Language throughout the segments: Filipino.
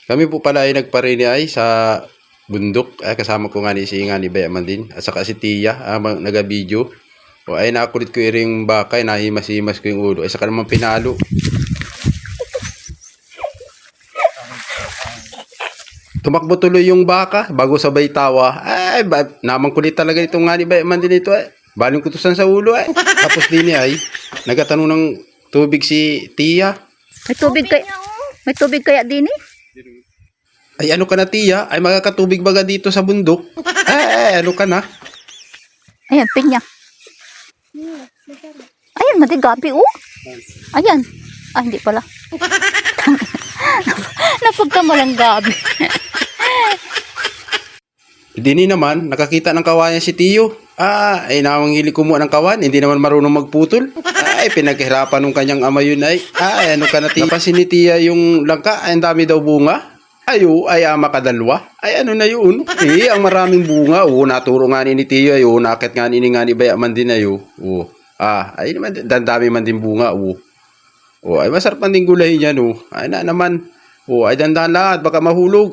Kami po pala ay nagparini ay sa bundok. Ay, kasama ko nga ni si nga ni Bayaman din. At saka si Tia, naga-video. O ay nakulit ko yung baka, ay nahimas-himas ko yung ulo. Ay saka naman pinalo. Tumakbo tuloy yung baka bago sabay tawa. Ay, namang kulit talaga itong nga ni Bayaman din ito ay. Baling kutusan sa ulo ay. Tapos din ay, nagatanong ng tubig si Tia. May tubig kaya din eh? Ay, ano ka na, Tia? Ay, makakatubig baga dito sa bundok? Ay, ano ka na? Ayan, pinya. Ayan, matigapi oh. Ayan. Ah, hindi pala. Napagkamalang gabi. Dini naman, nakakita ng kawayan si Tiyo. Ay nawangili kumuha ng kawan, hindi naman marunong magputol. Ay, pinaghirapan ng kanyang ama yun ay. Ay, ano ka na, Tiyo? Napansin ni Tia yung langka, ay, ang dami daw bunga. Ayo, ay makadalwa. Ay, ano na yun? Eh, ang maraming bunga. Naturo nga ni Tiyo. Nakit nga ni Bayaman din ayo. Ay naman, dami man din bunga. Ay masarap man din gulayin yan. Ay na naman. Ay dandan lahat, baka mahulog.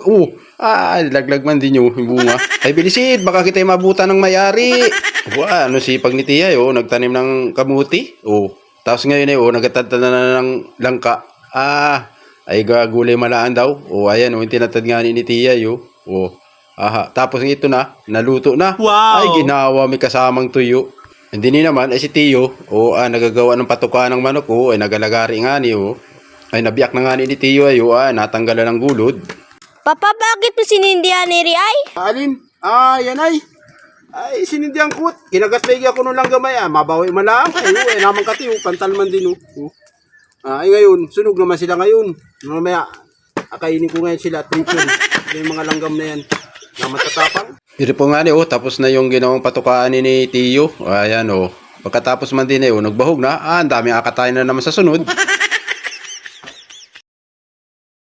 Ay laglag man din yung bunga. Ay bilisid, baka kita mabutan ng may-ari. Ano sipag ni Tia, nagtanim ng kamuti. Tapos ngayon nagtatanda na ng langka. Ay gagulay malaan daw. Ayan, yung tinatad nga ni Tia, tapos ito na, naluto na. Wow! Ay, ginawa, may kasamang tuyo. Hindi naman, ay si Tiyo, nagagawa ng patuka ng manok, ay nagalagari nga ni, ay nabiyak na nga ni Tiyo, natanggalan ng gulod. Papa, bakit mo sinindihan ni Riay? Alin? Yan ay. Ay, sinindihan ko. Kinagatbegi ako nung lang gamay, mabawi man lang. Ay naman ka, Tiyo, pantal man din, Ay ngayon, sunog naman sila ngayon. Mamaya, akainin ko ngayon sila, tripon. Yung mga langgam na yan, na matatapang. Ito po nga tapos na yung ginawang patukaan ni Tiyo. Ayan Pagkatapos man din nagbahog na, ang dami akatayin na naman sa sunod.